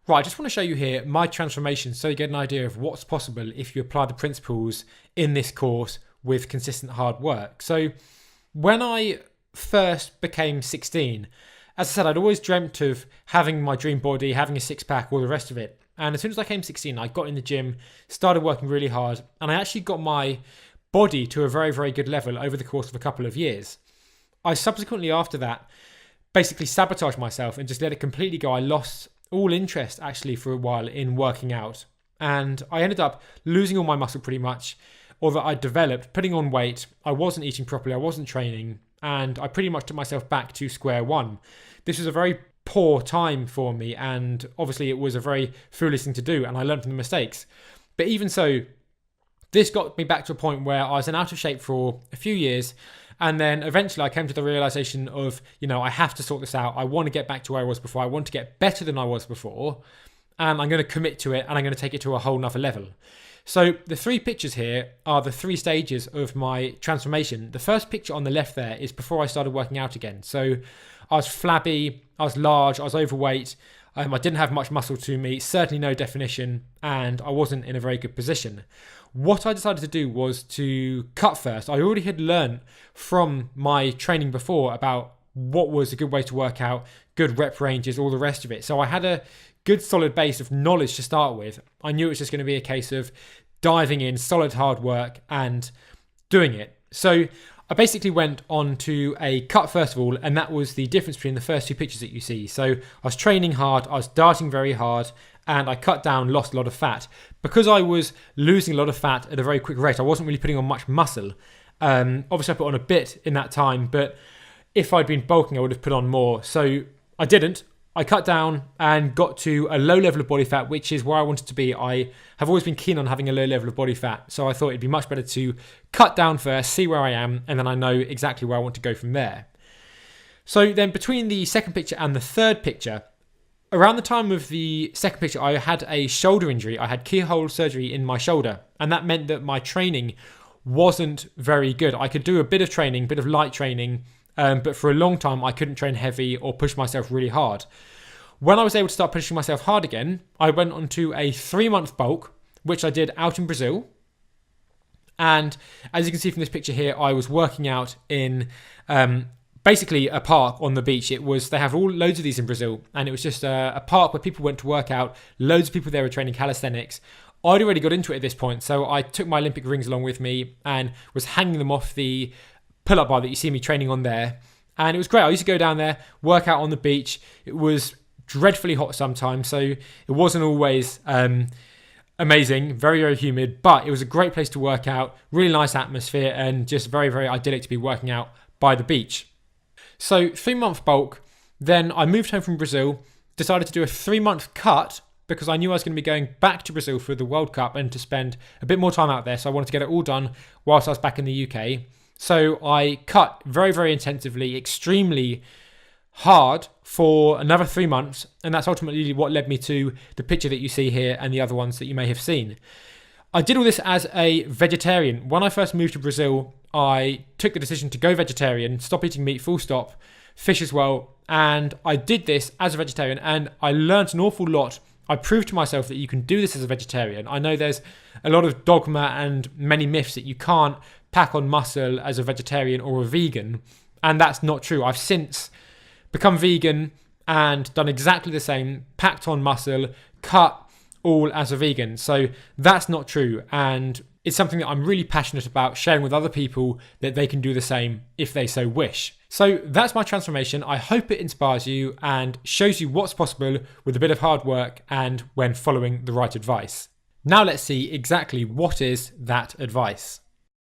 Right, I just want to show you here my transformation so you get an idea of what's possible if you apply the principles in this course with consistent hard work. So when I first became 16, as I said, I'd always dreamt of having my dream body, having a six-pack, all the rest of it. And as soon as I came 16, I got in the gym, started working really hard, and I actually got my body to a very, very good level over the course of a couple of years. I subsequently, after that, basically sabotaged myself and just let it completely go. I lost all interest actually for a while in working out, and I ended up losing all my muscle pretty much, or that I developed, putting on weight. I wasn't eating properly, I wasn't training, and I pretty much took myself back to square one. This was a very poor time for me, and obviously it was a very foolish thing to do, and I learned from the mistakes. But even so, this got me back to a point where I was in out of shape for a few years. And then eventually I came to the realization of, I have to sort this out. I want to get back to where I was before. I want to get better than I was before. And I'm going to commit to it, and I'm going to take it to a whole nother level. So the three pictures here are the three stages of my transformation. The first picture on the left there is before I started working out again. So I was flabby, I was large, I was overweight. I didn't have much muscle to me, certainly no definition, and I wasn't in a very good position. What I decided to do was to cut first. I already had learned from my training before about what was a good way to work out, good rep ranges, all the rest of it. So I had a good solid base of knowledge to start with. I knew it was just going to be a case of diving in, solid hard work, and doing it. So I basically went on to a cut first of all, and that was the difference between the first two pictures that you see. So I was training hard, I was dieting very hard, and I cut down, lost a lot of fat. Because I was losing a lot of fat at a very quick rate, I wasn't really putting on much muscle. Obviously I put on a bit in that time, but if I'd been bulking, I would have put on more. So I didn't. I cut down and got to a low level of body fat, which is where I wanted to be. I have always been keen on having a low level of body fat, so I thought it'd be much better to cut down first, see where I am, and then I know exactly where I want to go from there. So then between the second picture and the third picture, around the time of the second picture, I had a shoulder injury. I had keyhole surgery in my shoulder, and that meant that my training wasn't very good. I could do a bit of training, bit of light training, but for a long time I couldn't train heavy or push myself really hard. When I was able to start pushing myself hard again, I went on to a 3-month bulk, which I did out in Brazil. And as you can see from this picture here, I was working out in basically a park on the beach. They have loads of these in Brazil, and it was just a park where people went to work out. Loads of people there were training calisthenics. I'd already got into it at this point, so I took my Olympic rings along with me and was hanging them off the pull-up bar that you see me training on there. And it was great. I used to go down there, work out on the beach. It was dreadfully hot sometimes, so it wasn't always amazing, very, very humid, but it was a great place to work out, really nice atmosphere, and just very, very idyllic to be working out by the beach. So 3-month bulk, then I moved home from Brazil, decided to do a 3-month cut because I knew I was going to be going back to Brazil for the World Cup and to spend a bit more time out there, so I wanted to get it all done whilst I was back in the UK. So I cut very, very intensively, extremely hard for another 3 months, and that's ultimately what led me to the picture that you see here and the other ones that you may have seen. I did all this as a vegetarian. When I first moved to Brazil, I took the decision to go vegetarian, stop eating meat, full stop, fish as well, and I did this as a vegetarian, and I learned an awful lot. I proved to myself that you can do this as a vegetarian. I know there's a lot of dogma and many myths that you can't pack on muscle as a vegetarian or a vegan, and that's not true. I've since become vegan and done exactly the same, packed on muscle, cut all as a vegan. So that's not true, and it's something that I'm really passionate about sharing with other people, that they can do the same if they so wish. So that's my transformation. I hope it inspires you and shows you what's possible with a bit of hard work and when following the right advice. Now let's see exactly what is that advice.